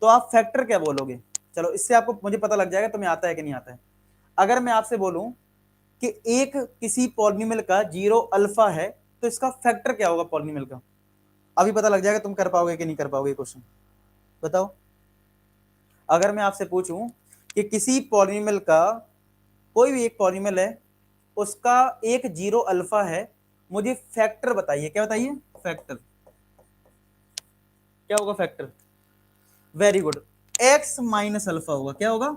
तो आप फैक्टर क्या बोलोगे? चलो इससे आपको मुझे पता लग जाएगा तुम्हें आता है कि नहीं आता है। अगर मैं आपसे बोलूं कि एक किसी पॉलिनोमियल का 0 अल्फा है तो इसका फैक्टर क्या होगा पॉलिनोमियल का? अभी पता लग जाएगा तुम कर पाओगे कि नहीं कर पाओगे क्वेश्चन, बताओ। अगर मैं आपसे पूछूं कि किसी पॉलिनोमियल का, कोई भी एक पॉलिनोमियल है, उसका एक 0 अल्फा है, मुझे फैक्टर बताइए। क्या बताइए? फैक्टर। क्या होगा factor? Very good, x minus alpha होगा। क्या होगा?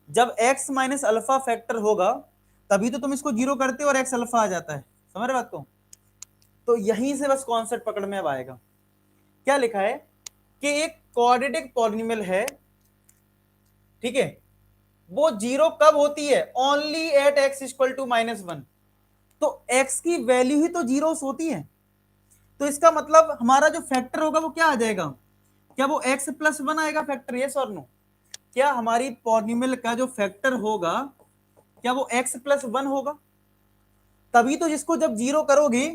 जब एक्स माइनस अल्फा फैक्टर होगा तभी तो तुम इसको 0 करते हो और एक्स अल्फा आ जाता है। समझ रहे बात को? तो यहीं से बस कॉन्सेप्ट पकड़ में अब आएगा। क्या लिखा है कि एक क्वाड्रेटिक पॉलिनोमियल है, ठीक है, वो 0 कब होती है? Only at x equal to -1। तो एक्स की वैल्यू ही तो 0 होती है। तो इसका मतलब हमारा जो फैक्टर होगा वो क्या आ जाएगा? क्या वो x+1 आएगा फैक्टर? यस और नो? क्या हमारी पॉलिनोमियल का जो फैक्टर होगा क्या वो x+1 होगा? तभी तो जिसको जब 0 करोगे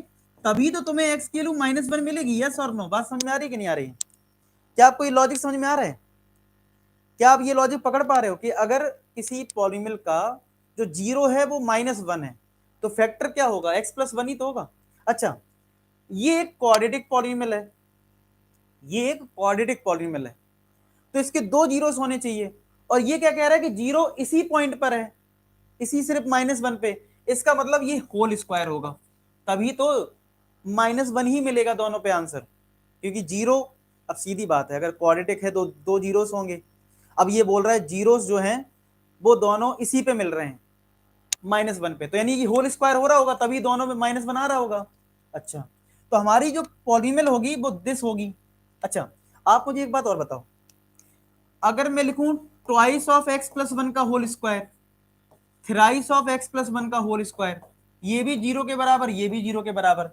तभी तो तुम्हें x की वैल्यू -1 मिलेगी। यस और नो? बात समझ में आ रही है कि नहीं आ रही? क्या आपको ये लॉजिक समझ में आ रहा है? क्या आप ये लॉजिक पकड़ पा रहे हो कि अगर किसी पॉलिनोमियल का जो 0 है वो -1 है तो फैक्टर क्या होगा? x+1 ही तो होगा। अच्छा, ये एक क्वाड्रेटिक पॉलिनोमियल है, ये एक क्वाड्रेटिक पॉलिनोमियल है, तो इसके दो जीरोस होने चाहिए। और ये क्या कह रहा है कि 0 इसी पॉइंट पर है, इसी सिर्फ -1 पे। इसका मतलब ये होल स्क्वायर होगा, तभी तो -1 ही मिलेगा दोनों पे आंसर, क्योंकि 0, अब सीधी बात है, अगर क्वाड्रेटिक है तो दो जीरोस होंगे। अब ये बोल रहा है जीरोस जो हैं वो दोनों इसी पे मिल रहे हैं, -1 पे, तो यानी कि होल स्क्वायर हो रहा होगा, तभी दोनों में -1 आ रहा होगा। अच्छा, तो हमारी जो पॉलीमेल होगी वो दिस होगी। अच्छा, आप मुझे एक बात और बताओ, अगर मैं लिखूं ट्वाइस ऑफ x+1 का whole square, thrice of x+1 का होल स्क्वायर, ये भी 0 के बराबर, ये भी 0 के बराबर,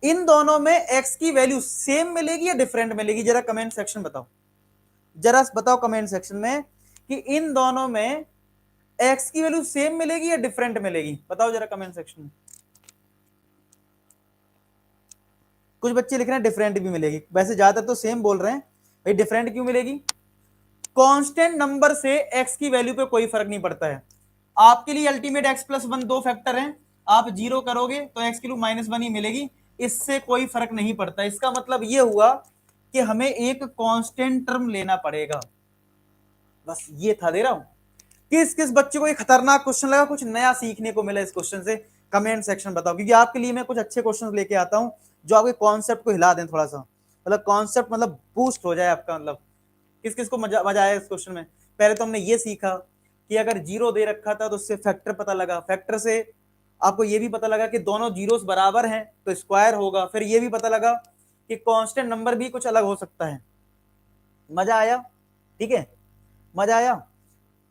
इन दोनों में x की वैल्यू सेम मिलेगी या डिफरेंट मिलेगी? जरा कमेंट सेक्शन बताओ, जरा बताओ कमेंट सेक्शन में कि इन दोनों में x की वैल्यू सेम मिलेगी या डिफरेंट मिलेगी? बताओ जरा कमेंट सेक्शन में। कुछ बच्चे लिख रहे हैं डिफरेंट भी मिलेगी, वैसे ज्यादातर तो सेम बोल रहे हैं। भाई डिफरेंट क्यों मिलेगी? कांस्टेंट नंबर से x की वैल्यू पे कोई फर्क नहीं पड़ता है। आपके लिए अल्टीमेट x+1 दो फैक्टर हैं, आप 0 करोगे तो x की वैल्यू -1 ही मिलेगी, इससे कोई फर्क नहीं पड़ता। इसका मतलब यह हुआ कि हमें एक कांस्टेंट टर्म लेना पड़ेगा। बस ये था, दे रहा हूं। किस किस बच्चे को ये खतरनाक क्वेश्चन लगा, कुछ नया सीखने को मिला इस क्वेश्चन से? कमेंट सेक्शन बताओ, क्योंकि आपके लिए मैं कुछ अच्छे क्वेश्चन लेके आता हूं जो आपके कॉन्सेप्ट को हिला दें थोड़ा सा, मतलब कॉन्सेप्ट मतलब बूस्ट हो जाए आपका। मतलब किस किस को मजा मजा आया इस क्वेश्चन में? पहले तो हमने ये सीखा कि अगर 0 दे रखा था तो उससे फैक्टर पता लगा, फैक्टर से आपको ये भी पता लगा कि दोनों जीरोस बराबर हैं तो स्क्वायर होगा, फिर ये भी पता लगा कि कांस्टेंट नंबर भी कुछ अलग हो सकता है। मजा आया? ठीक है, मजा आया?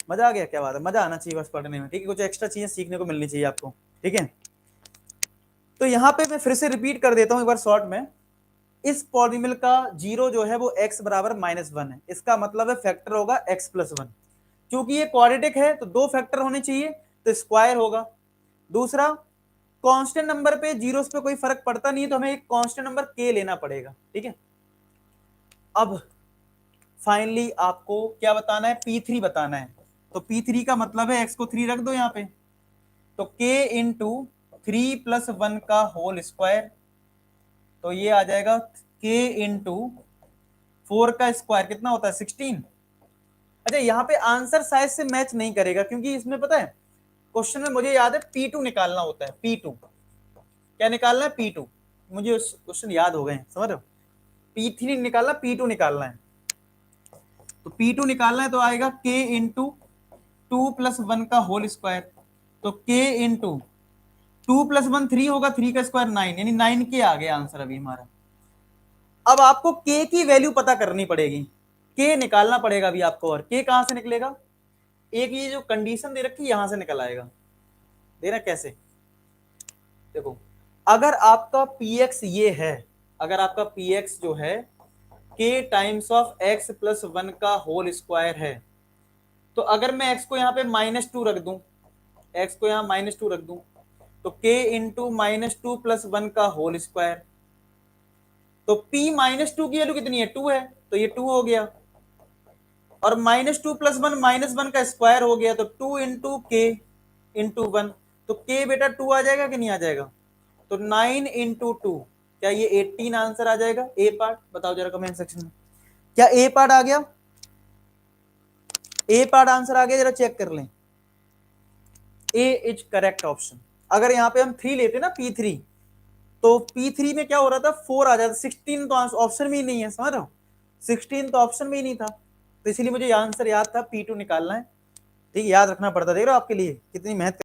मजा आ गया? क्या बात है, मजा आना चाहिए बस पढ़ने में, ठीक है, कुछ एक्स्ट्रा चीजें सीखने को मिलनी चाहिए आपको, ठीक है। तो यहाँ पे मैं फिर से रिपीट कर देता हूँ एक बार शॉर्ट में, इस पॉलिनोमियल का 0 जो है वो x बराबर -1 है, इसका मतलब है फैक्टर होगा x+1। क्योंकि ये क्वाड्रेटिक है तो दो फैक्टर होने चाहिए तो स्क्वायर होगा। दूसरा, कांस्टेंट नंबर पे जीरोस पे कोई फर्क पड़ता नहीं है तो हमें एक कांस्टेंट नंबर k लेना पड़ेगा, ठीक है। अब फाइनली आपको क्या बताना है? P3 बताना है। तो P3 का मतलब है x को 3 रख दो यहाँ पे, तो k इंटू 3+1 का होल स्क्वायर, तो ये आ जाएगा k इंटू 4 का स्क्वायर, कितना होता है? 16। अच्छा, यहाँ पे आंसर शायद से मैच नहीं करेगा, क्योंकि इसमें पता है क्वेश्चन में मुझे याद है P2 निकालना होता है। P2 क्या निकालना है? P2 मुझे उस क्वेश्चन याद हो गए, समझ रहे हो? P3 निकालना, P2 निकालना है। तो P2 निकालना है तो आएगा k इंटू 2+1 का होल स्क्वायर, तो k इंटू 2+1 3 होगा, 3 का स्क्वायर 9, यानी 9k आ गया आंसर अभी हमारा। अब आपको k की वैल्यू पता करनी पड़ेगी, k निकालना पड़ेगा अभी आपको। और k कहां से निकलेगा? एक ये जो कंडीशन दे रखी यहां से निकल आएगा। देना कैसे? देखो, अगर आपका px ये है, अगर आपका px जो है k टाइम्स ऑफ x+1 का होल स्क्वायर है, तो अगर मैं x को यहाँ पे -2 रख दूं, x को यहाँ -2 रख दूं, तो k इंटू -2+1 का होल स्क्वायर, तो p -2 की वैल्यू कितनी है, 2 है, तो ये 2 हो गया, और -2 + 1 -1 का स्क्वायर हो गया, तो 2 × k × 1, तो k बेटा 2 आ जाएगा कि नहीं आ जाएगा, तो 9 × 2, क्या ये 18 आंसर आ जाएगा। ए पार्ट बताओ जरा कमेंट सेक्शन में, क्या ए पार्ट आ गया, ए पार्ट आंसर आ गया, जरा चेक कर लें। ए इज करेक्ट ऑप्शन। अगर यहाँ पे हम 3 लेते ना P3, तो P3 में क्या हो रहा था, 4 आ जाता, 16 तो ऑप्शन में ही नहीं है, समझ रहे हो, 16 तो ऑप्शन में ही नहीं था, तो इसीलिए मुझे आंसर याद था P2 निकालना है। ठीक, याद रखना पड़ता, देख रहे हो आपके लिए कितनी मेहनत